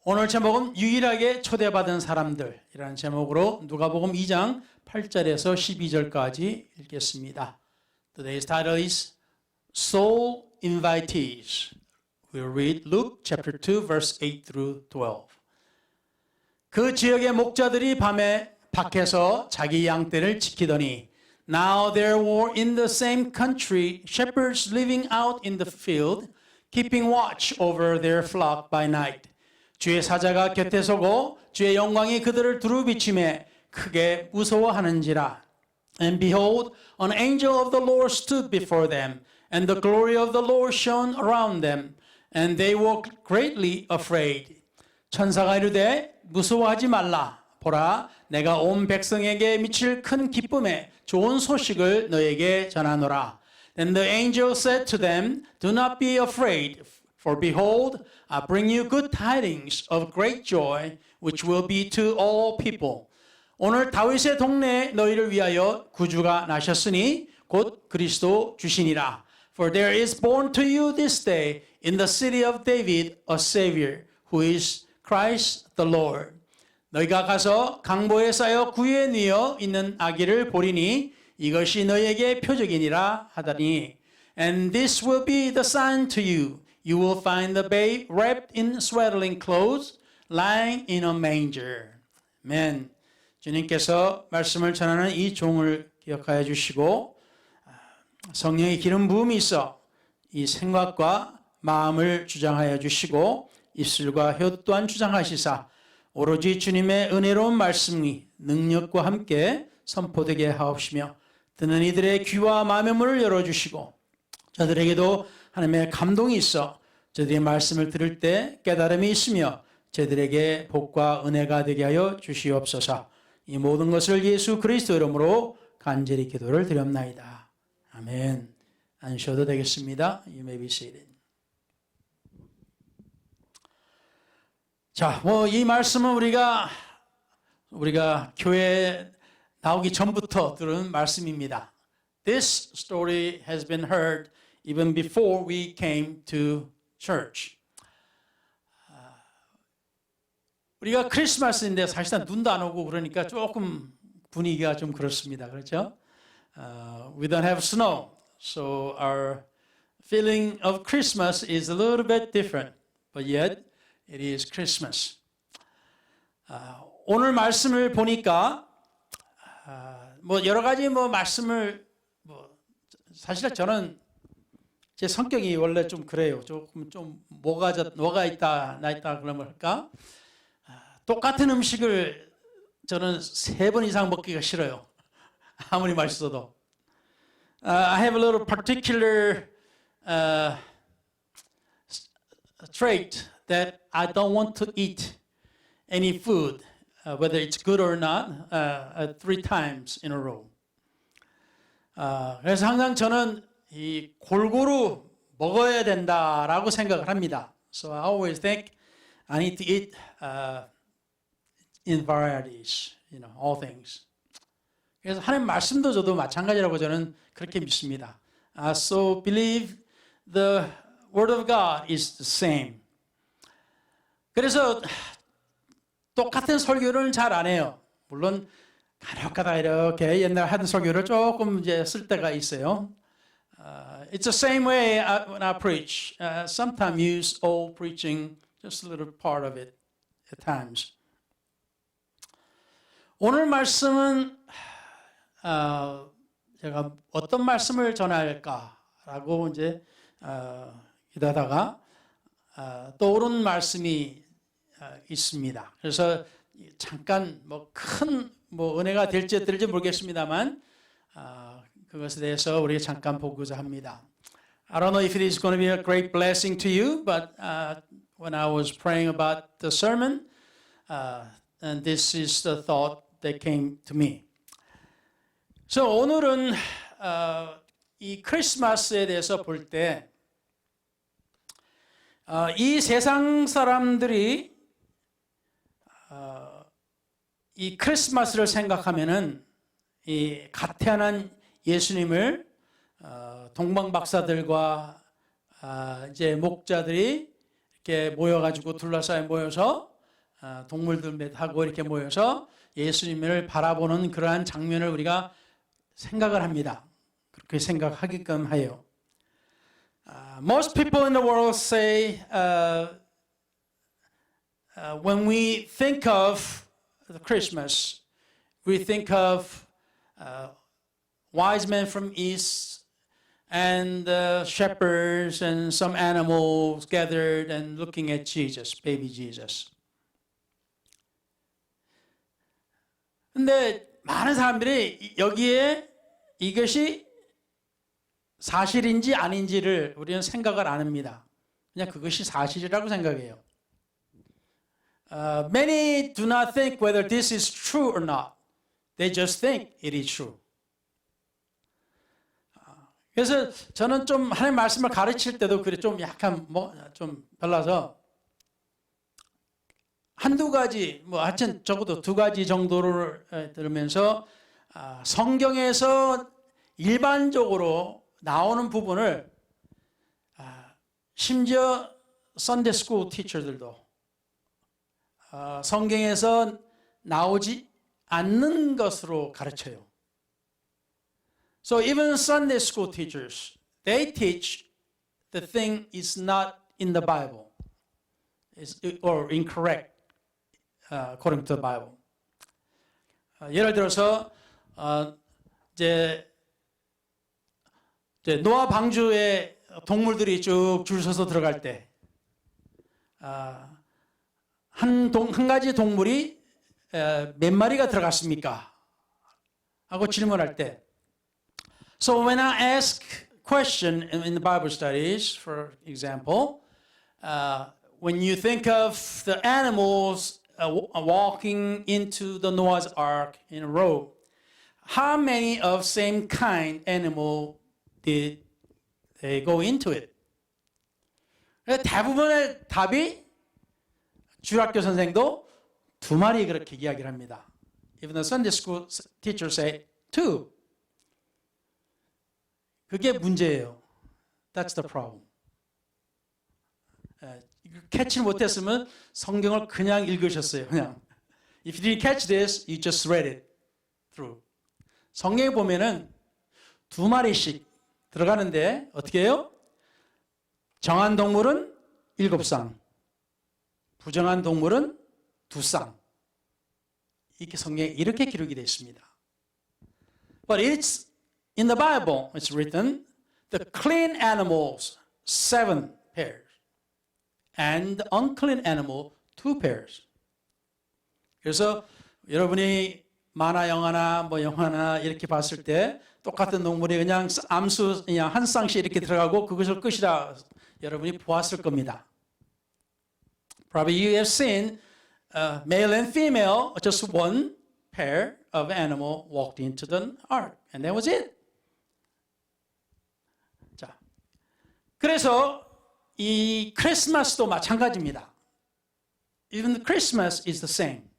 오늘 제목은 유일하게 초대받은 사람들이라는 제목으로 누가복음 2장 8절에서 12절까지 읽겠습니다. Today's title is Soul Invitees. We'll read Luke chapter 2 verse 8 through 12. 그 지역의 목자들이 밤에 밖에서 자기 양떼를 지키더니 Now there were in the same country shepherds living out in the field, keeping watch over their flock by night. 주의 사자가 곁에 서고 주의 영광이 그들을 두루 비치매 크게 무서워하는지라. And behold, an angel of the Lord stood before them, and the glory of the Lord shone around them, and they were greatly afraid. 천사가 이르되 무서워하지 말라. 보라, 내가 온 백성에게 미칠 큰 기쁨에 좋은 소식을 너에게 전하노라. Then the angel said to them, Do not be afraid, for behold, I bring you good tidings of great joy, which will be to all people. 오늘 다윗의 동네에 너희를 위하여 구주가 나셨으니 곧 그리스도 주시니라. For there is born to you this day in the city of David a Savior, who is Christ the Lord. 너희가 가서 강보에 쌓여 구유에 뉘어 있는 아기를 보리니 이것이 너희에게 표적이니라 하다니. And this will be the sign to you. You will find the babe wrapped in swaddling clothes, lying in a manger. 아멘. 주님께서 말씀을 전하는 이 종을 기억하여 주시고 성령의 기름 부음이 있어 이 생각과 마음을 주장하여 주시고 입술과 혀 또한 주장하시사 오로지 주님의 은혜로운 말씀이 능력과 함께 선포되게 하옵시며 듣는 이들의 귀와 마음의 문을 열어주시고 저들에게도 하나님의 감동이 있어 저들의 말씀을 들을 때 깨달음이 있으며 저들에게 복과 은혜가 되게 하여 주시옵소서. 이 모든 것을 예수 그리스도 이름으로 간절히 기도를 드렸나이다. 아멘. 앉으셔도 되겠습니다. You may be seated. 자, 이 말씀은 우리가 교회에 나오기 전부터 들은 말씀입니다. This story has been heard even before we came to church. 우리가 크리스마스인데 사실상 눈도 안 오고 그러니까 조금 분위기가 좀 그렇습니다. 그렇죠? We don't have snow, so our feeling of Christmas is a little bit different, but yet it is Christmas. 오늘 말씀을 보니까 여러 가지 말씀을 사실 저는 제 성격이 원래 좀 그래요. 조금 좀 뭐가 있다 나 있다 그러면 할까? 똑같은 음식을 저는 3번 이상 먹기가 싫어요. 아무리 맛있어도. I have a little particular trait that I don't want to eat any food, whether it's good or not, 3 times in a row. 그래서 항상 저는 이 골고루 먹어야 된다라고 생각을 합니다. So I always think I need to eat in varieties, all things. 그래서 하나님 말씀도 저도 마찬가지라고 저는 그렇게 믿습니다. I so believe the word of God is the same. 그래서 똑같은 설교를 잘 안 해요. 물론 간혹가다 이렇게 옛날 하던 설교를 조금 이제 쓸 때가 있어요. It's the same way when I preach. Sometimes use old preaching, just a little part of it at times. 오늘 말씀은 제가 어떤 말씀을 전할까라고 이제 이러다가 떠오른 말씀이 있습니다. 그래서 잠깐 큰 은혜가 될지 어떨지 모르겠습니다만 그것에 대해서 우리가 잠깐 보고자 합니다. I don't know if it is going to be a great blessing to you, but when I was praying about the sermon, and this is the thought that came to me. So 오늘은 이 크리스마스에 대해서 볼 때 이 세상 사람들이 이 크리스마스를 생각하면은 이 갓 태어난 예수님을 동방 박사들과 이제 목자들이 이렇게 모여가지고 둘러싸여 모여서 동물들 하고 이렇게 모여서 예수님을 바라보는 그러한 장면을 우리가 생각을 합니다. 그렇게 생각하게끔 해요. Most people in the world say when we think of the Christmas, we think of wise men from east and shepherds and some animals gathered and looking at Jesus, baby Jesus. 근데 많은 사람들이 여기에 이것이 사실인지 아닌지를 우리는 생각을 안 합니다. 그냥 그것이 사실이라고 생각해요. Many do not think whether this is true or not. They just think it is true. 그래서 저는 좀 하나님 말씀을 가르칠 때도 그래 좀 약간 좀 달라서 한두 가지 하여튼 적어도 두 가지 정도를 들으면서 성경에서 일반적으로 나오는 부분을 심지어 Sunday School teacher들도 성경에서 나오지 않는 것으로 가르쳐요. So even Sunday school teachers, they teach the thing is not in the Bible, or incorrect according to the Bible. 예를 들어서 이제 노아 방주에 동물들이 쭉 줄 서서 들어갈 때 한 가지 동물이 몇 마리가 들어갔습니까? 하고 질문할 때 So when I ask question in the Bible studies, for example, when you think of the animals walking into the Noah's Ark in a row, how many of same kind animal did they go into it? 대부분의 답이 주일학교 선생도 두 마리 그렇게 이야기를 합니다. Even the Sunday school teachers say two. 그게 문제예요. That's the problem. 캐치를 못했으면 성경을 그냥 읽으셨어요. 그냥. If you didn't catch this, you just read it through. 성경에 보면은 두 마리씩 들어가는데 어떻게 해요? 정한 동물은 7쌍, 부정한 동물은 2쌍. 이렇게 성경에 이렇게 기록이 되어 있습니다. But it's in the Bible, it's written, the clean animals, 7 pairs, and the unclean animal, 2 pairs. 그래서 여러분이 만화 영화나 영화나 이렇게 봤을 때 똑같은 동물이 그냥 암수 그냥 한 쌍씩 이렇게 들어가고 그것을 끝이라 여러분이 보았을 겁니다. Probably you have seen male and female, just one pair of animal walked into the ark, and that was it. 자, 그래서 이 크리스마스도 마찬가지입니다. Even the Christmas is the same.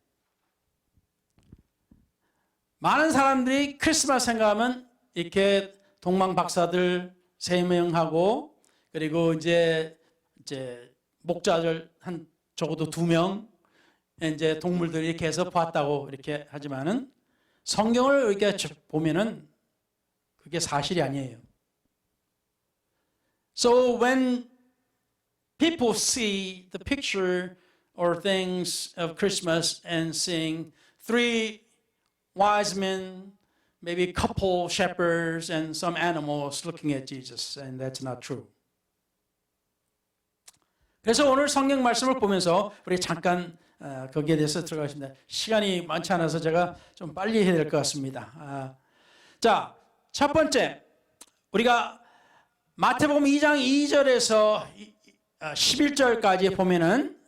많은 사람들이 크리스마스 생각하면 이렇게 동방 박사들 3명하고 그리고 이제 목자들 한 적어도 2명 이제 동물들이 이렇게 해서 봤다고 이렇게 하지만은 성경을 이렇게 보면은 그게 사실이 아니에요. So when people see the picture or things of Christmas and seeing 3 wise men, maybe a couple shepherds and some animals looking at Jesus, and that's not true. 그래서 오늘 성경 말씀을 보면서 우리 잠깐 거기에 대해서 들어가겠습니다. 시간이 많지 않아서 제가 좀 빨리 해야 될 것 같습니다. 자, 첫 번째 우리가 마태복음 2장 2절에서 11절까지 보면은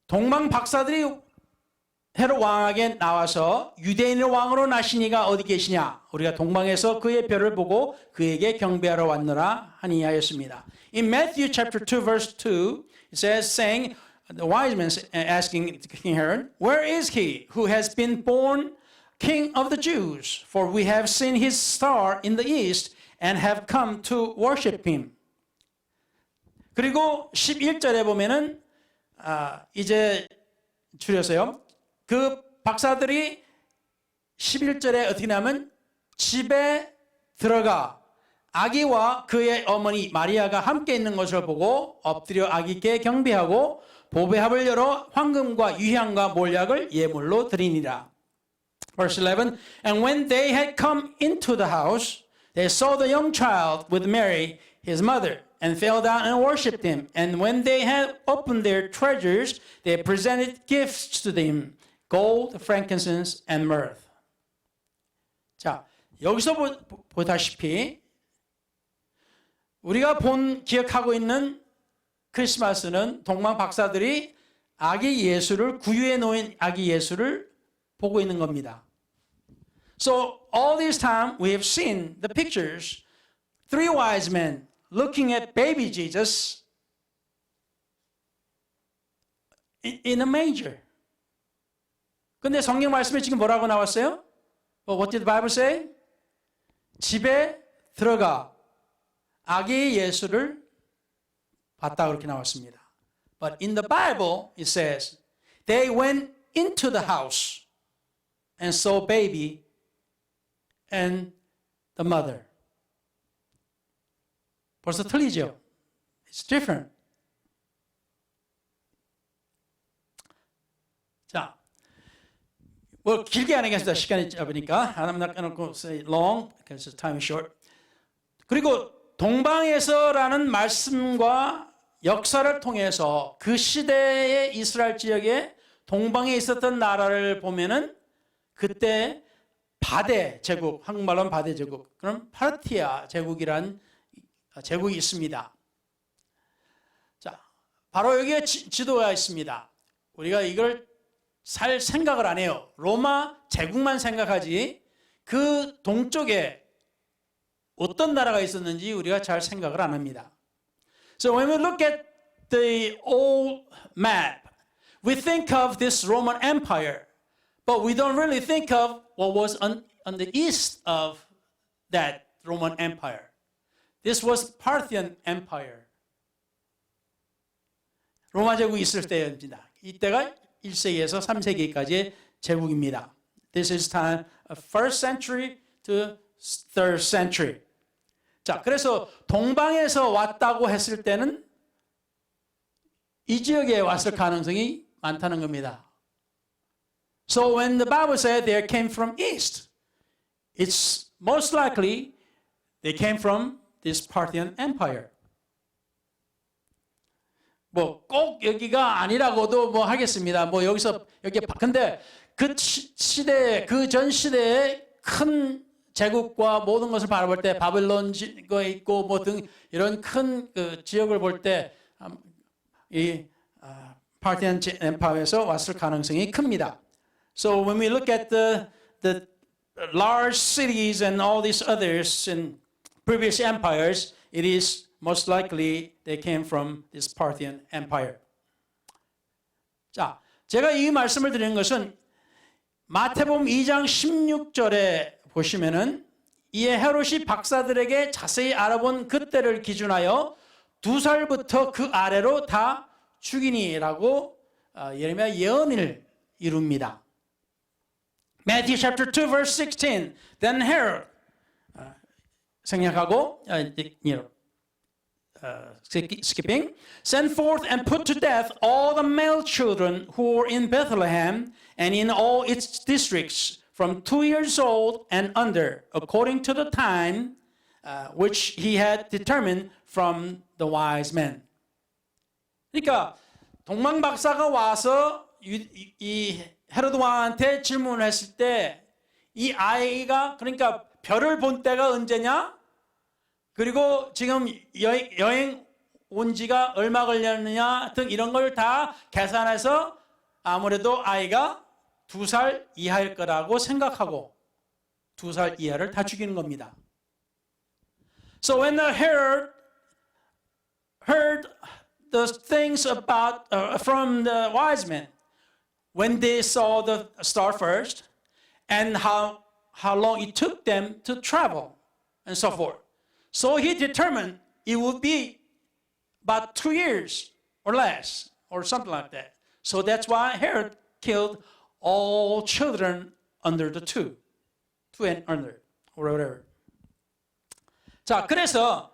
동방 박사들이 헤롯 왕에게 나와서 유대인의 왕으로 나시니가 어디 계시냐? 우리가 동방에서 그의 별을 보고 그에게 경배하러 왔노라 하니 하였습니다. In Matthew chapter 2 verse 2 it says saying the wise men asking King Herod, where is he who has been born king of the Jews? For we have seen his star in the east and have come to worship him. 그리고 11절에 보면은 이제 줄여서요. 그 박사들이 11절에 어떻게 하냐면 집에 들어가 아기와 그의 어머니 마리아가 함께 있는 것을 보고 엎드려 아기께 경배하고 보배합을 열어 황금과 유향과 몰약을 예물로 드리니라. Verse 11, And when they had come into the house, they saw the young child with Mary, his mother, and fell down and worshipped him. And when they had opened their treasures, they presented gifts to him, gold, frankincense, and myrrh. 자, 여기서 보다시피 우리가 기억하고 있는 크리스마스는 동방 박사들이 아기 예수를 구유에 놓인 아기 예수를 보고 있는 겁니다. So all this time we have seen the pictures, three wise men looking at baby Jesus in a manger. 근데 성경 말씀에 지금 뭐라고 나왔어요? What did the Bible say? 집에 들어가 아기 예수를 봤다 그렇게 나왔습니다. But in the Bible it says they went into the house and saw baby and the mother. 벌써 틀리죠? It's different. 자, 뭐 길게 안 하겠습니다. 시간이 짧으니까. I'm not going to say long because the time is short. 그리고 동방에서라는 말씀과 역사를 통해서 그 시대의 이스라엘 지역에 동방에 있었던 나라를 보면은 그때 바데 제국, 한국말로는 바데 제국, 그럼 파르티아 제국이란 제국이 있습니다. 자, 바로 여기에 지도가 있습니다. 우리가 이걸 살 생각을 안 해요. 로마 제국만 생각하지 그 동쪽에 어떤 나라가 있었는지 우리가 잘 생각을 안 합니다. So when we look at the old map, we think of this Roman Empire, but we don't really think of what was on the east of that Roman Empire. This was Parthian Empire. 로마 제국이 있을 때입니다. 이때가 1세기에서 3세기까지의 제국입니다. This is time of 1st century to 3rd century. 자, 그래서 동방에서 왔다고 했을 때는 이 지역에 왔을 가능성이 많다는 겁니다. So when the Bible said they came from east, it's most likely they came from this Parthian Empire. 뭐 꼭 여기가 아니라고도 뭐 하겠습니다. 뭐 여기서 여기 근데 그 시대 그 전 시대의 큰 제국과 모든 것을 바라볼 때 바벨론가 있고 뭐 등 이런 큰 그 지역을 볼 때 이 파르티안 엠파이어에서 왔을 가능성이 큽니다. So when we look at the large cities and all these others in previous empires, it is most likely they came from this Parthian Empire. 자, 제가 이 말씀을 드리는 것은 마태복음 2장 16절에 보시면은 이에 헤롯이 박사들에게 자세히 알아본 그때를 기준하여 2살부터 그 아래로 다 죽이니라고 예레미야 예언을 이룹니다. Matthew chapter 2 verse 16. Then Herod 생략하고 skipping, sent forth and put to death all the male children who were in Bethlehem and in all its districts from 2 years old and under, according to the time which he had determined from the wise men. 그러니까 동방 박사가 와서 이 헤로드 왕한테 질문을 했을 때 이 아이가 그러니까 별을 본 때가 언제냐? 그리고 지금 여행 온 지가 얼마 걸렸느냐 등 이런 걸 다 계산해서 아무래도 아이가 2살 이하일 거라고 생각하고 2살 이하를 다 죽이는 겁니다. So when the Herod heard the things about from the wise men, when they saw the star first, and how long it took them to travel, and so forth. So he determined it would be about 2 years or less, or something like that. So that's why Herod killed all children under the 2 and under, or whatever. 자, 그래서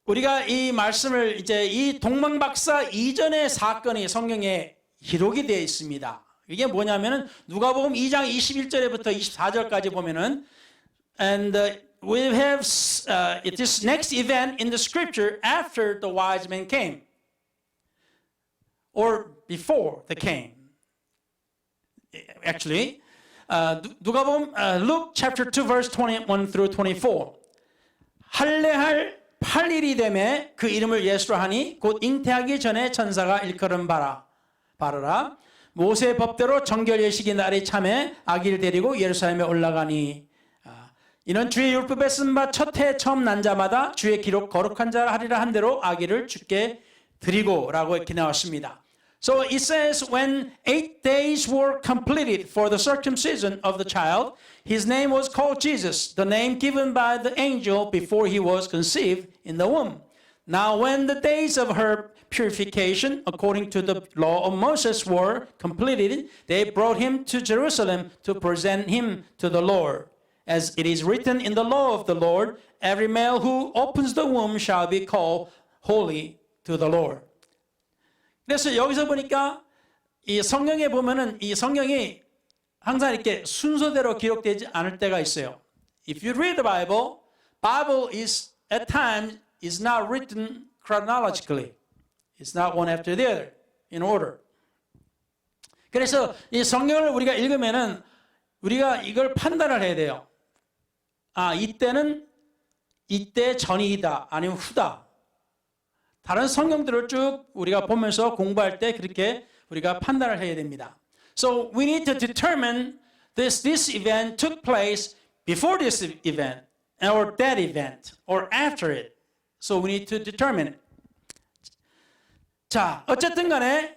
우리가 이 말씀을 이제 이 동방박사 이전의 사건이 성경에 기록이 되어 있습니다. 이게 뭐냐면은 누가복음 2장 21절부터 24절까지 보면은 and we have this next event in the scripture after the wise men came or before they came. Actually, 누가복음 Luke chapter 2 verse 21 through 24. 할례할 8일이 되매 그 이름을 예수로 하니 곧 잉태하기 전에 천사가 일컬음 바르라. 모세의 법대로 정결 예식의 날이 참에 아기를 데리고 예루살렘에 올라가니 이는 주의 율법에 쓴 바 첫 해 처음 난 자마다 주의 기록 거룩한 자라 하리라 한 대로 아기를 주께 드리고 라고 이렇게 나왔습니다. So it says when 8 days were completed for the circumcision of the child, his name was called Jesus, the name given by the angel before he was conceived in the womb. Now when the days of her purification according to the law of Moses were completed, they brought him to Jerusalem to present him to the Lord. As it is written in the law of the Lord, every male who opens the womb shall be called holy to the Lord. 그래서 여기서 보니까 이 성경에 보면은 이 성경이 항상 이렇게 순서대로 기록되지 않을 때가 있어요. If you read the Bible is at times is not written chronologically. It's not one after the other in order. 그래서 이 성경을 우리가 읽으면은 우리가 이걸 판단을 해야 돼요. 아, 이때는 이때 전이다 아니면 후다. 다른 성경들을 쭉 우리가 보면서 공부할 때 그렇게 우리가 판단을 해야 됩니다. So we need to determine this event took place before this event or that event or after it. So we need to determine it. 자, 어쨌든 간에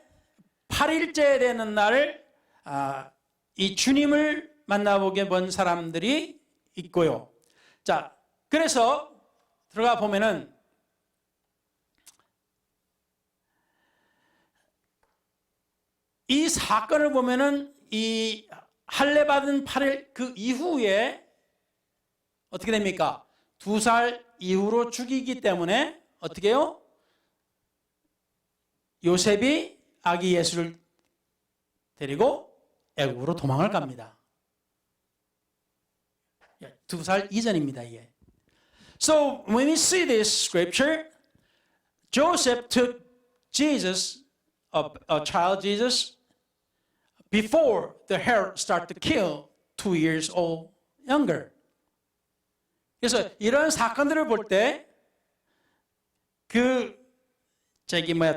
8일째 되는 날 이 주님을 만나보게 본 사람들이 있고요. 자, 그래서 들어가 보면은 이 사건을 보면은 이 할례 받은 8일 그 이후에 어떻게 됩니까? 2살 이후로 죽이기 때문에 어떻게 해요? 요셉이 아기 예수를 데리고 애국으로 도망을 갑니다. 2살 이전입니다, 이게. So when we see this scripture, Joseph took Jesus, a child Jesus, before the Herod started to kill 2 years old younger. 그래서 이런 사건들을 볼 때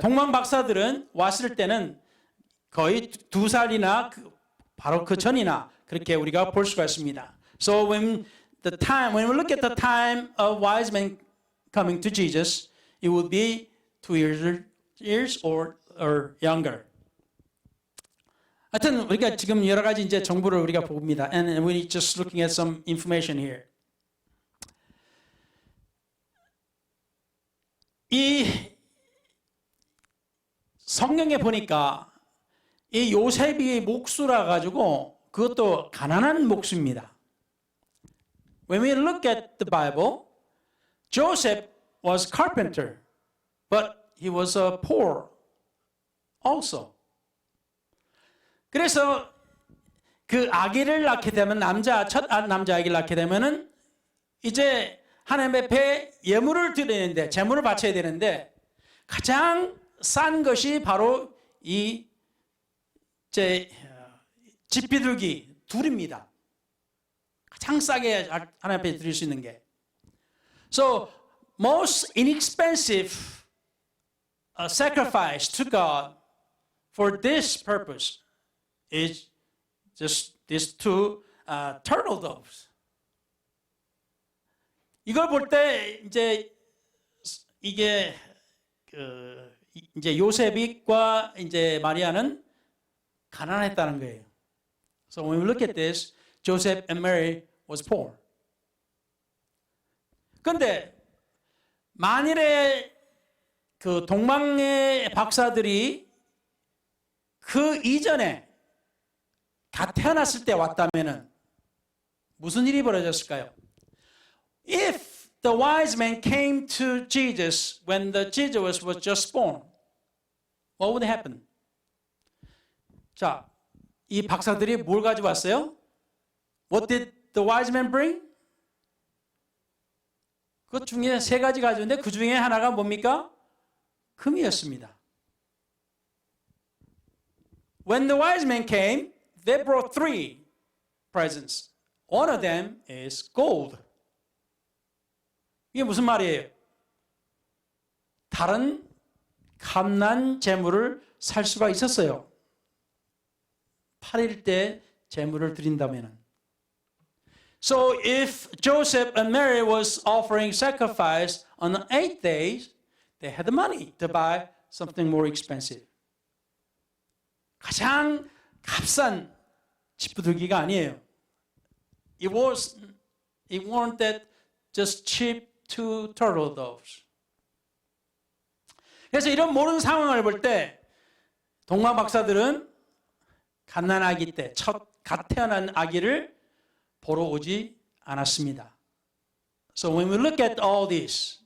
동방 박사들은 왔을 때는 거의 2살이나 바로 그 전이나 그렇게 우리가 볼 수가 있습니다. So when we look at the time of wise men coming to Jesus, it would be 2 years or younger. 하여튼 우리가 지금 여러 가지 이제 정보를 우리가 봅니다. And we're just looking at some information here. 이 성경에 보니까 이 요셉이 목수라 가지고 그것도 가난한 목수입니다. When we look at the Bible, Joseph was carpenter, but he was poor also. 그래서 그 아기를 낳게 되면 첫 남자 아기를 낳게 되면은 이제 하나님 앞에 예물을 드리는데 제물을 바쳐야 되는데 가장 싼 것이 바로 이 집비둘기 둘입니다. 가장 싸게 하나님 앞에 드릴 수 있는 게. So most inexpensive sacrifice to God for this purpose is just these 2 turtle doves. 이걸 볼 때 이게 이제 요셉과 이제 마리아는 가난했다는 거예요. So when we look at this, Joseph and Mary was poor. 그런데 만일에 그 동방의 박사들이 그 이전에 다 태어났을 때 왔다면은 무슨 일이 벌어졌을까요? If the wise men came to Jesus when the Jesus was just born, what would happen? 자, 이 박사들이 뭘 가지고 왔어요? What did the wise men bring? 그 중에 세 가지 가지고인데 그 중에 하나가 뭡니까? 금이었습니다. When the wise men came, they brought 3 presents. One of them is gold. 이게 무슨 말이에요? 다른 값난 재물을 살 수가 있었어요. 8일 때 재물을 드린다면은. So if Joseph and Mary was offering sacrifice on the 8th day, they had the money to buy something more expensive. 가장 값싼 집부들기가 아니에요. It weren't that just cheap 2 turtle doves. 그래서 이런 모든 상황을 볼 때 동방 박사들은 갓난 아기 때 갓 태어난 아기를 보러 오지 않았습니다. So when we look at all this,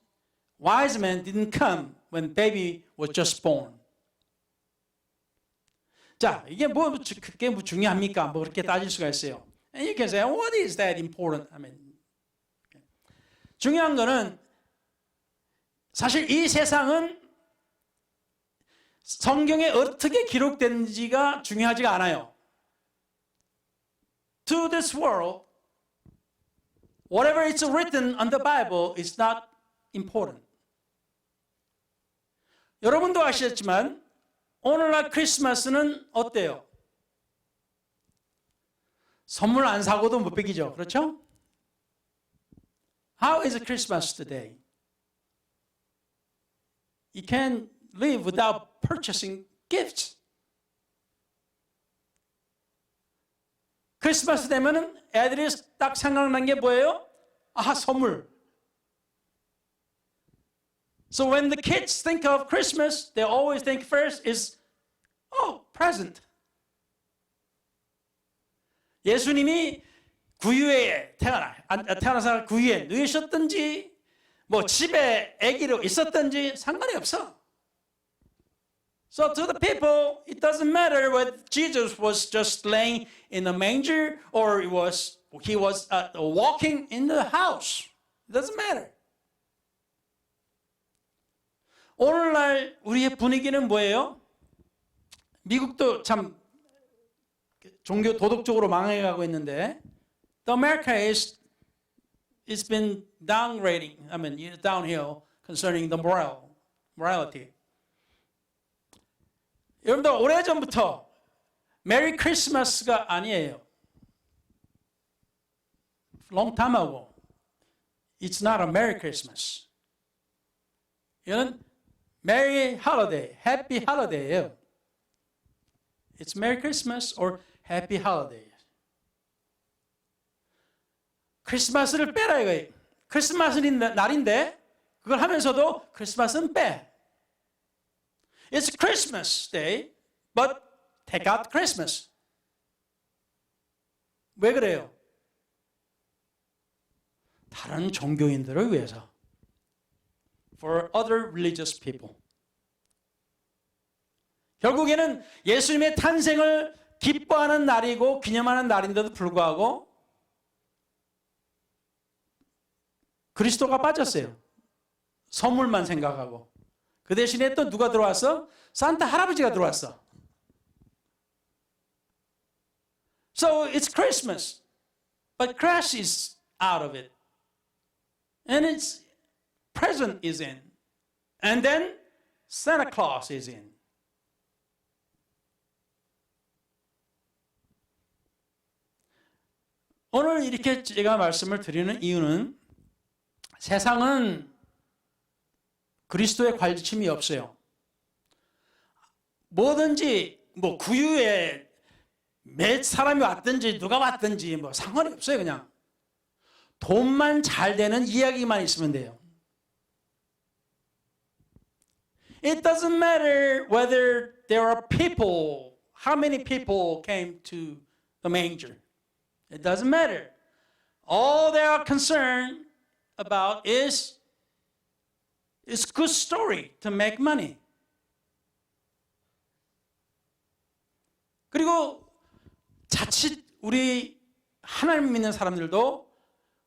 wise men didn't come when baby was just born. 자, 이게 그게 뭐 중요합니까? 뭐 그렇게 따질 수가 있어요. And you can say, what is that important? I mean, 중요한 거는 사실 이 세상은 성경에 어떻게 기록된지가 중요하지가 않아요. To this world, whatever is written on the Bible is not important. 여러분도 아시겠지만 오늘날 크리스마스는 어때요? 선물 안 사고도 못 베기죠. 그렇죠? How is Christmas today? You can't live without purchasing gifts. 크리스마스 되면은 애들이 딱 생각난 게 뭐예요? 아, 선물. So when the kids think of Christmas, they always think first is, oh, present. 예수님이 구유에 태어나서 구유에 누우셨든지 뭐 집에 아기로 있었든지 상관이 없어. So to the people, it doesn't matter whether Jesus was just laying in a manger or he was walking in the house. It doesn't matter. 오늘날 우리의 분위기는 뭐예요? 미국도 참 종교 도덕적으로 망해가고 있는데, the America it's been downgrading. I mean, downhill concerning the morality. 여러분들 오래전부터 메리 크리스마스가 아니에요. Long time ago. It's not a Merry Christmas. 이거는 Merry Holiday, Happy Holiday예요. It's Merry Christmas or Happy Holiday. 크리스마스를 빼라 이거예요. 크리스마스는 날인데 그걸 하면서도 크리스마스는 빼. It's Christmas Day, but take out Christmas. 왜 그래요? 다른 종교인들을 위해서. For other religious people. 결국에는 예수님의 탄생을 기뻐하는 날이고 기념하는 날인데도 불구하고 그리스도가 빠졌어요. 선물만 생각하고. 그 대신에 또 누가 들어왔어? 산타 할아버지가 들어왔어. So it's Christmas, but Christ is out of it. And its present is in. And then Santa Claus is in. 오늘 이렇게 제가 말씀을 드리는 이유는 세상은 그리스도의 관심이 없어요. 뭐든지 뭐 구유에 몇 사람이 왔든지 누가 왔든지 뭐 상관이 없어요. 그냥 돈만 잘 되는 이야기만 있으면 돼요. It doesn't matter whether there are people, how many people came to the manger. It doesn't matter. All they are concerned about is it's good story to make money. 그리고 자칫 우리 하나님 믿는 사람들도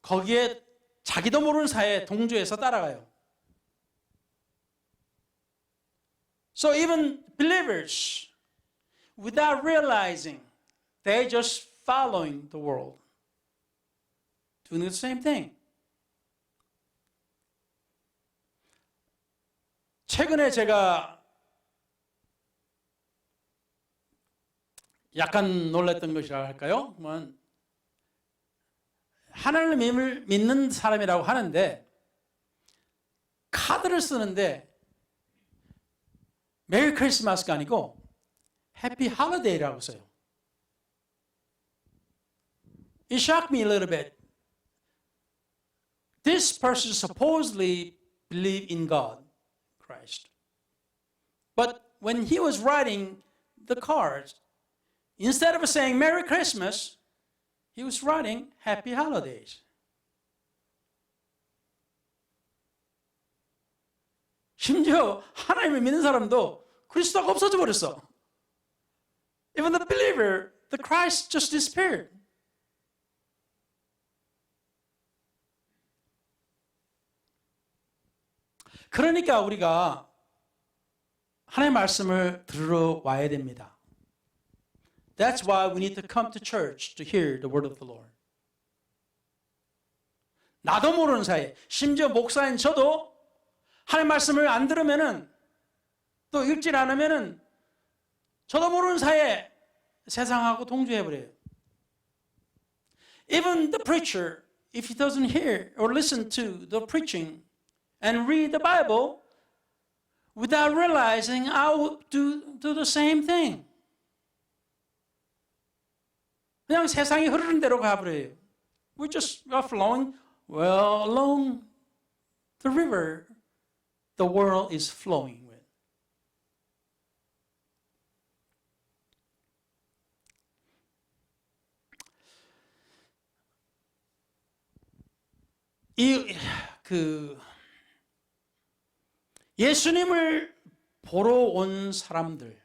거기에 자기도 모르는 사이에 동조해서 따라가요. So even believers, without realizing, they just following the world, doing the same thing. 최근에 제가 약간 놀랐던 것이라 할까요? 하나님을 믿는 사람이라고 하는데 카드를 쓰는데 메리 크리스마스가 아니고 해피 할리데이라고 써요. It shocked me a little bit. This person supposedly believed in God, Christ. But when he was writing the cards, instead of saying Merry Christmas, he was writing Happy Holidays. 심지어 하나님을 믿는 사람도 그리스도가 없어져 버렸어. Even the believer, the Christ just disappeared. 그러니까 우리가 하나님의 말씀을 들으러 와야 됩니다. That's why we need to come to church to hear the word of the Lord. 나도 모르는 사이에, 심지어 목사인 저도 하나님 말씀을 안 들으면은 또 읽질 않으면은 저도 모르는 사이에 세상하고 동조해버려요. Even the preacher, if he doesn't hear or listen to the preaching and read the Bible, without realizing, I will do the same thing. 그냥 세상이 흐르는 대로 가버려요. We just are flowing well along the river the world is flowing with. 예수님을 보러 온 사람들,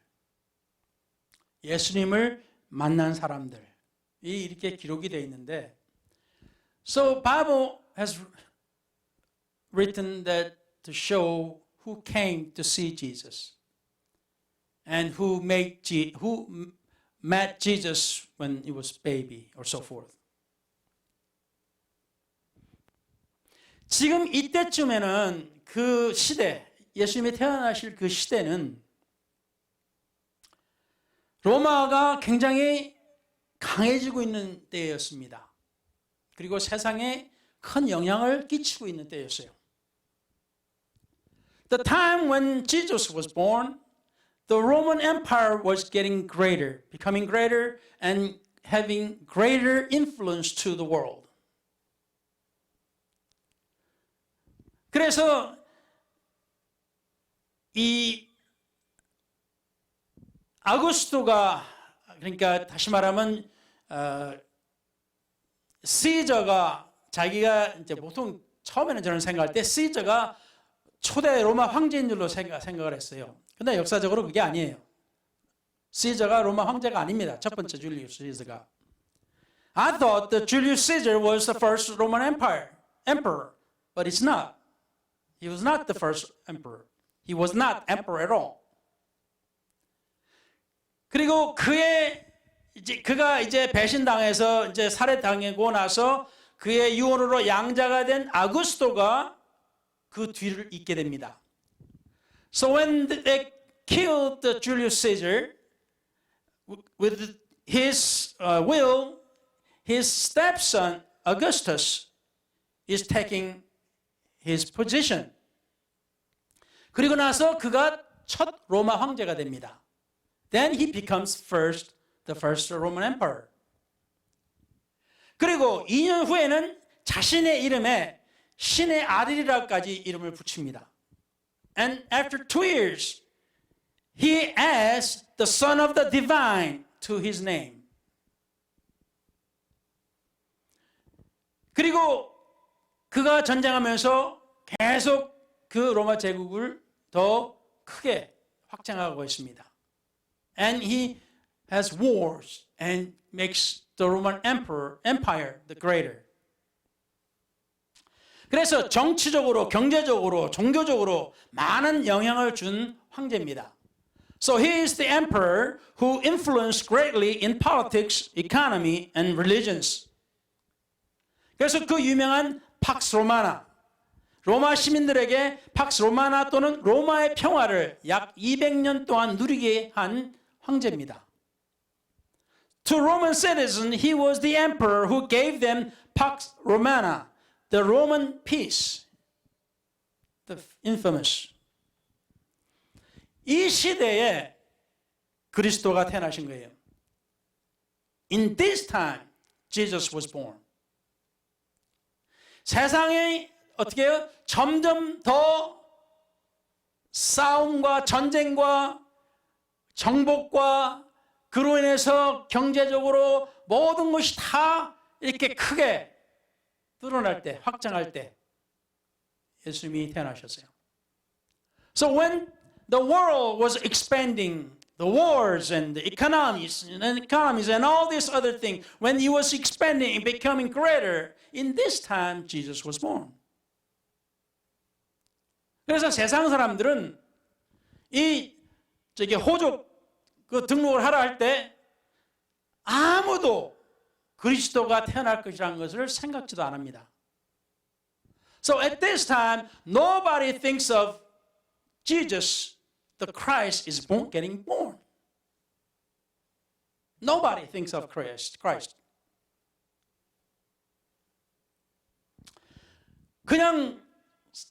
예수님을 만난 사람들이 이렇게 기록이 되어 있는데, so Bible has written that to show who came to see Jesus and who met Jesus when he was baby or so forth. 지금 이때쯤에는 그 시대, 예수님이 태어나실 그 시대는 로마가 굉장히 강해지고 있는 때였습니다. 그리고 세상에 큰 영향을 끼치고 있는 때였어요. The time when Jesus was born, the Roman Empire was getting greater, becoming greater and having greater influence to the world. 그래서 이 아구스토가, 그러니까 다시 말하면 시저가, 자기가 이제 보통 처음에는 저는 생각할 때 시저가 초대 로마 황제인 줄로 생각을 했어요. 근데 역사적으로 그게 아니에요. 시저가 로마 황제가 아닙니다. 첫 번째 줄리우스 시저가. I thought that Julius Caesar was the first Roman emperor, but it's not. He was not the first emperor. He was not emperor at all. 그리고 그가 이제 배신당해서 이제 살해당하고 나서 그의 유언으로 양자가 된 아구스토가 그 뒤를 잇게 됩니다. So when they killed the Julius Caesar, with his will, his stepson Augustus is taking his position. 그리고 나서 그가 첫 로마 황제가 됩니다. Then he becomes the first Roman emperor. 그리고 2년 후에는 자신의 이름에 신의 아들이라고까지 이름을 붙입니다. And after 2 years, he adds the Son of the Divine to his name. 그리고 그가 전쟁하면서 계속 그 로마 제국을 더 크게 확장하고 있습니다. And he has wars and makes the Roman Empire the greater. 그래서 정치적으로, 경제적으로, 종교적으로 많은 영향을 준 황제입니다. So he is the emperor who influenced greatly in politics, economy, and religions. 그래서 그 유명한 팍스 로마나, 로마 시민들에게 팍스 로마나 또는 로마의 평화를 약 200년 동안 누리게 한 황제입니다. To Roman citizens, he was the emperor who gave them Pax Romana, the Roman peace, the infamous. 이 시대에 그리스도가 태어나신 거예요. In this time, Jesus was born. 세상이 어떻게 해요? 점점 더 싸움과 전쟁과 정복과 그로 인해서 경제적으로 모든 것이 다 이렇게 크게 드러날 때, 확장할 때 예수님이 태어나셨어요. So when the world was expanding, the wars and the economies and all these other things, when he was expanding and becoming greater, in this time Jesus was born. 그래서 세상 사람들은 호족 그 등록을 하라 할 때 아무도 그리스도가 태어날 것이라는 것을 생각지도 안 합니다. So at this time, nobody thinks of Jesus, the Christ is getting born. Nobody thinks of Christ. 그냥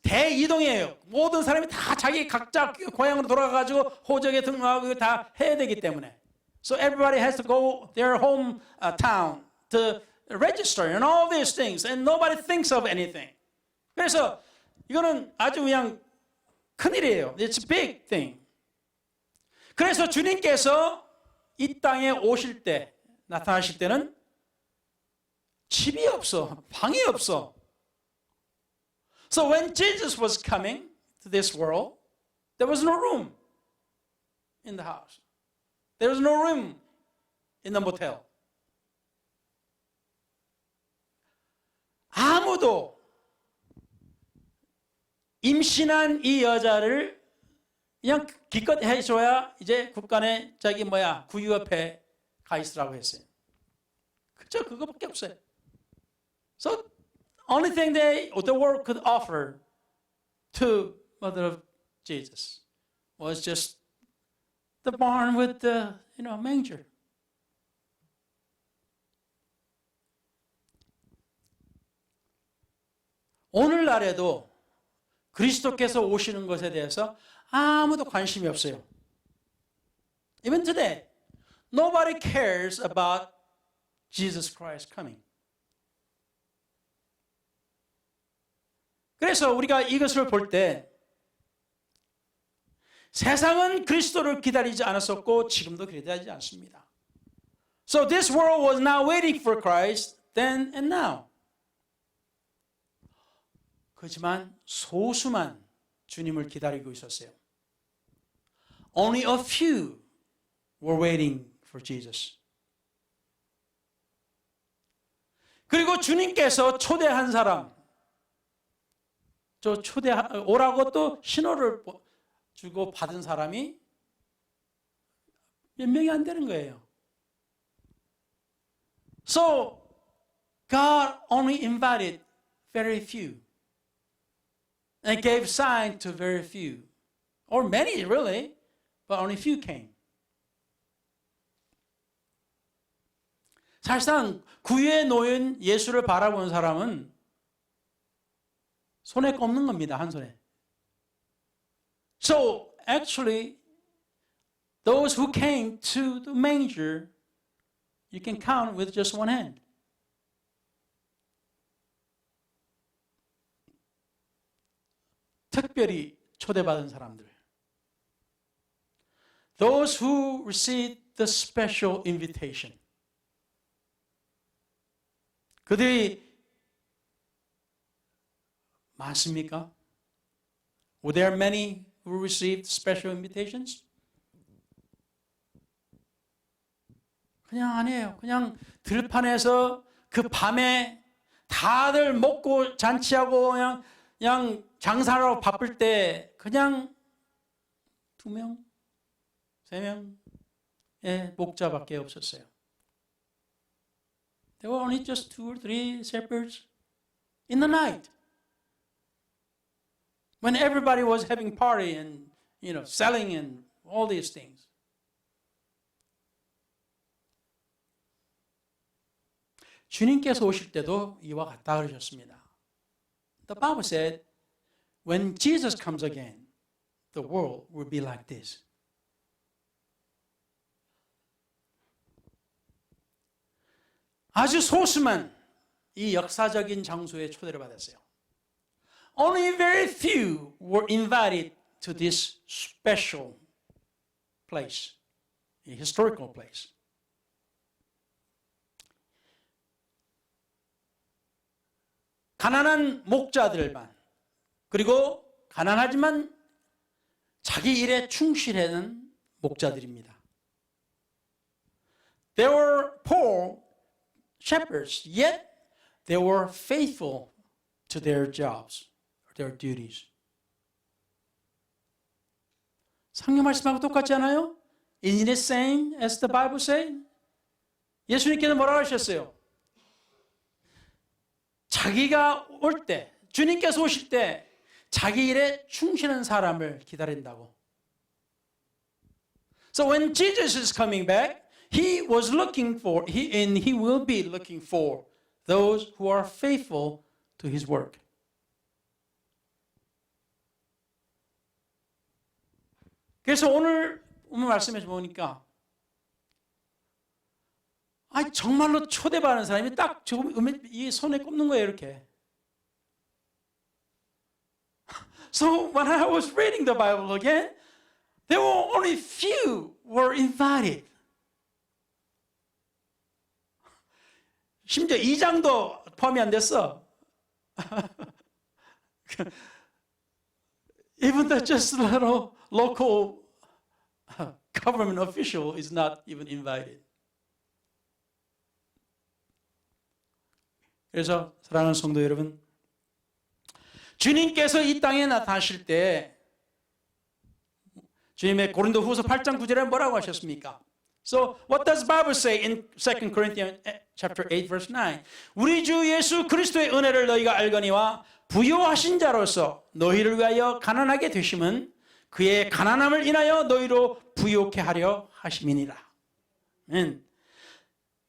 대이동이에요. 모든 사람이 다 자기 각자 고향으로 돌아가가지고 호적에 등록하고 다 해야 되기 때문에. So everybody has to go their home town to register and all these things, and nobody thinks of anything. 그래서 이거는 아주 그냥 큰일이에요. It's a big thing. 그래서 주님께서 이 땅에 오실 때, 나타나실 때는 집이 없어, 방이 없어. So when Jesus was coming to this world, there was no room in the house. There was no room in the motel. 아무도 임신한 이 여자를 그냥 기껏 해줘야 이제 국간에 구유 옆에 가 있으라고 했어요. 그저 그거밖에 없어요. So only thing the world could offer to mother of Jesus was just the barn with the manger. 오늘날에도 그리스도께서 오시는 것에 대해서 아무도 관심이 없어요. Even today, nobody cares about Jesus Christ coming. 그래서 우리가 이것을 볼 때 세상은 그리스도를 기다리지 않았었고 지금도 기다리지 않습니다. So this world was now waiting for Christ then and now. 그렇지만 소수만 주님을 기다리고 있었어요. Only a few were waiting for Jesus. 그리고 주님께서 초대한 사람, 오라고 또 신호를 주고 받은 사람이 몇 명이 안 되는 거예요. So God only invited very few and gave sign to very few, or many really, but only few came. 사실상 구유에 놓인 예수를 바라보는 사람은 손에 꼽는 겁니다. 한 손에. So actually, those who came to the manger, you can count with just one hand. 특별히 초대받은 사람들. Those who received the special invitation. 그들이 많습니까? Were there many who received special invitations? 그냥 아니에요. 그냥 들판에서 그 밤에 다들 먹고 잔치하고 그냥 장사하러 바쁠 때 그냥 2명, 3명의 목자밖에 없었어요. There were only just 2 or 3 shepherds in the night. When everybody was having party and selling and all these things. 주님께서 오실 때도 이와 같다 그러셨습니다. The Bible said, when Jesus comes again, the world will be like this. 아주 소수만 이 역사적인 장소에 초대를 받았어요. Only very few were invited to this special place, a historical place. 가난한 목자들만, 그리고 가난하지만 자기 일에 충실하는 목자들입니다. They were poor shepherds, yet they were faithful to their jobs, their duties. 성경 말씀하고 똑같지 않아요? Isn't it same as the Bible says? 예수님께서 뭐라고 하셨어요? 자기가 올 때, 주님께서 오실 때 자기 일에 충실한 사람을 기다린다고. So when Jesus is coming back, he was looking for, and he will be looking for those who are faithful to his work. 그래서 오늘 말씀에서 보니까 정말로 초대받는 사람이 딱 이 손에 꼽는 거예요, 이렇게. So when I was reading the Bible again, there were only few were invited. 심지어 2장도 포함이 안 됐어. Even the just little local government official is not even invited. 그래서 사랑하는 성도 여러분, 주님께서 이 땅에 나타나실 때 주님의 고린도후서 8장 9절에 뭐라고 하셨습니까? So what does the Bible say in 2 Corinthians chapter 8 verse 9? 우리 주 예수 그리스도의 은혜를 너희가 알거니와 부요하신 자로서 너희를 위하여 가난하게 되심은 그의 가난함을 인하여 너희로 부요케 하려 하심이니라.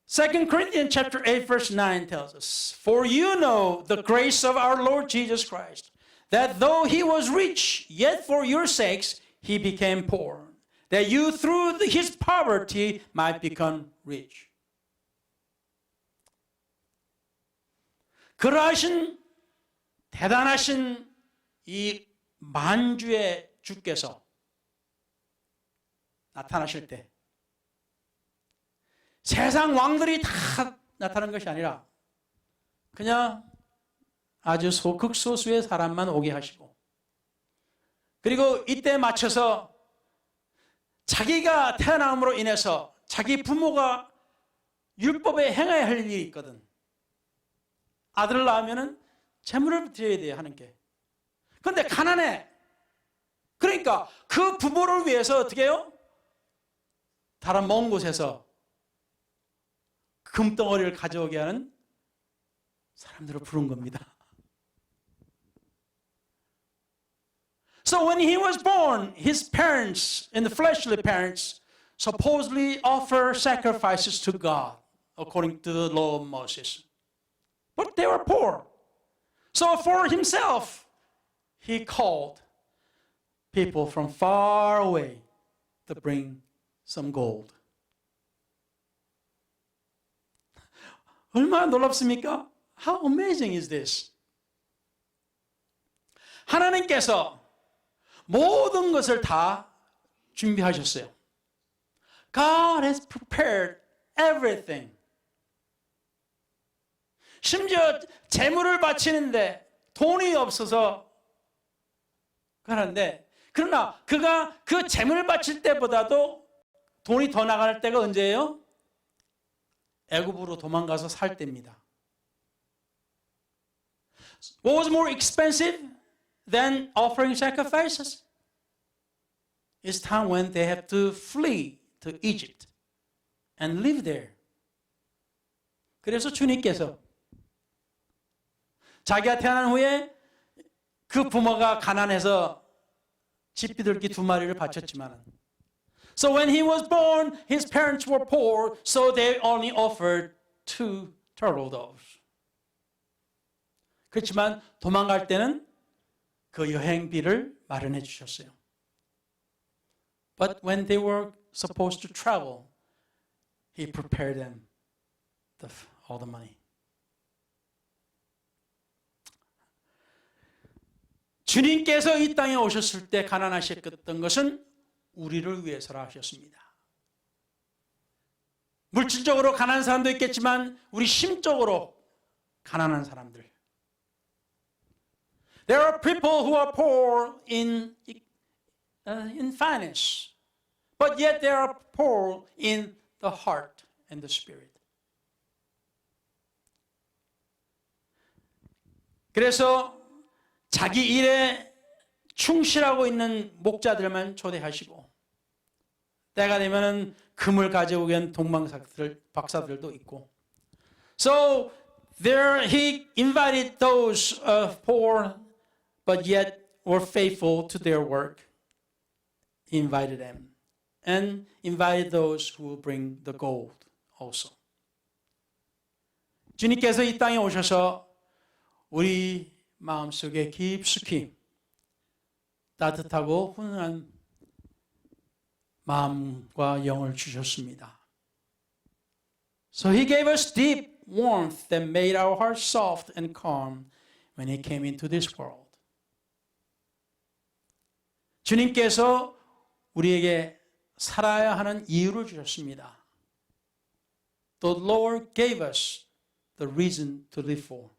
2 Corinthians chapter 8 verse 9 tells us, For you know the grace of our Lord Jesus Christ, that though he was rich, yet for your sakes he became poor, that you through his poverty might become rich. 그러하신 대단하신 이 만주의 주께서 나타나실 때 세상 왕들이 다 나타나는 것이 아니라 그냥 아주 극소수의 사람만 오게 하시고, 그리고 이때 맞춰서 자기가 태어남으로 인해서 자기 부모가 율법에 행해야 할 일이 있거든. 아들을 낳으면 재물을 드려야 돼요, 하나님께. 그런데 가난해. 그러니까 그 부모를 위해서 어떻게 해요? 다른 먼 곳에서 금덩어리를 가져오게 하는 사람들을 부른 겁니다. So when he was born, his parents, and the fleshly parents, supposedly offer sacrifices to God according to the law of Moses. But they were poor. So for himself, he called people from far away to bring some gold. 얼마나 놀랍습니까? How amazing is this? 하나님께서 모든 것을 다 준비하셨어요. God has prepared everything. 심지어 재물을 바치는데 돈이 없어서 그러는데, 그러나 그가 그 재물을 바칠 때보다도 돈이 더 나갈 때가 언제예요? 애굽으로 도망가서 살 때입니다. What was more expensive than offering sacrifices? It's time when they have to flee to Egypt and live there. 그래서 주님께서 자기가 태어난 후에 그 부모가 가난해서 집비둘기 2마리를 바쳤지만, so when he was born, his parents were poor, so they only offered 2 turtle doves. 그렇지만 도망갈 때는 그 여행비를 마련해 주셨어요. But when they were supposed to travel, he prepared them all the money. 주님께서 이 땅에 오셨을 때 가난하셨던 것은 우리를 위해서라 하셨습니다. 물질적으로 가난한 사람도 있겠지만 우리 심적으로 가난한 사람들. There are people who are poor in finance, but yet they are poor in the heart and the spirit. 그래서 자기 일에 충실하고 있는 목자들만 초대하시고, 때가 되면은 금을 가져오기 위한 박사들도 있고. So there he invited those poor but yet were faithful to their work. He invited them and invited those who will bring the gold also. 주님께서 이 땅에 오셔서 우리 마음속에 깊숙이 따뜻하고 훈훈한 마음과 영을 주셨습니다. So he gave us deep warmth that made our hearts soft and calm when he came into this world. 주님께서 우리에게 살아야 하는 이유를 주셨습니다. The Lord gave us the reason to live for.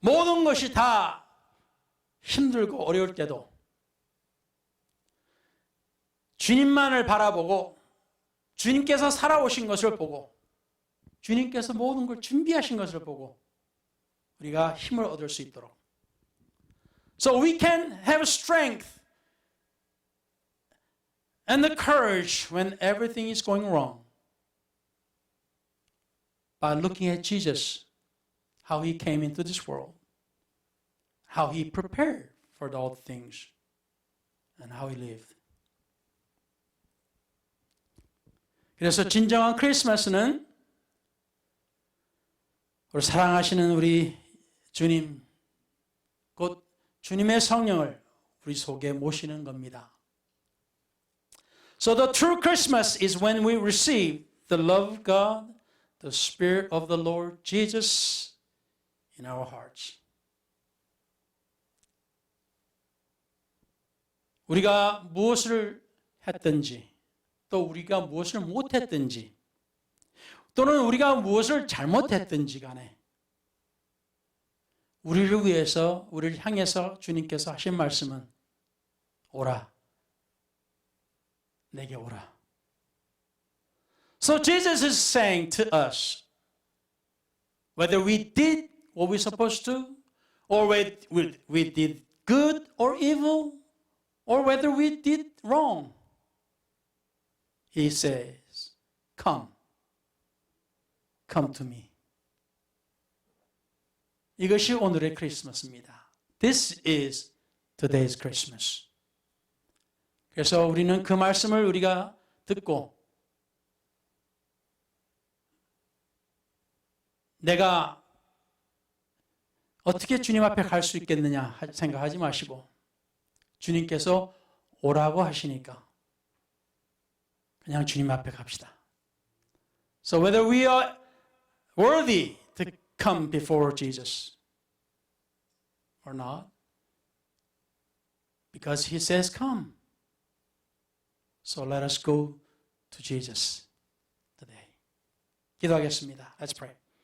모든 것이 다 힘들고 어려울 때도 주님만을 바라보고 주님께서 살아오신 것을 보고 주님께서 모든 걸 준비하신 것을 보고 우리가 힘을 얻을 수 있도록. So we can have strength and the courage when everything is going wrong by looking at Jesus, how he came into this world, how he prepared for all things, and how he lived. 그래서 진정한 크리스마스는 우리 사랑하시는 우리 주님, 곧 주님의 성령을 우리 속에 모시는 겁니다. So the true Christmas is when we receive the love of God, the Spirit of the Lord Jesus in our hearts. 우리가 무엇을 했든지, 또 우리가 무엇을 못했든지, 또는 우리가 무엇을 잘못했든지 간에 우리를 위해서, 우리를 향해서 주님께서 하신 말씀은 오라, 내게 오라. So Jesus is saying to us, whether we did what we're supposed to, or we did good or evil, or whether we did wrong, He says, come to me. 이것이 오늘의 크리스마스입니다. This is today's Christmas. 그래서 우리는 그 말씀을 우리가 듣고 내가 어떻게 주님 앞에 갈 수 있겠느냐 생각하지 마시고 주님께서 오라고 하시니까 그냥 주님 앞에 갑시다. So whether we are worthy to come before Jesus or not, because he says come. So let us go to Jesus today. 기도하겠습니다. Let's pray.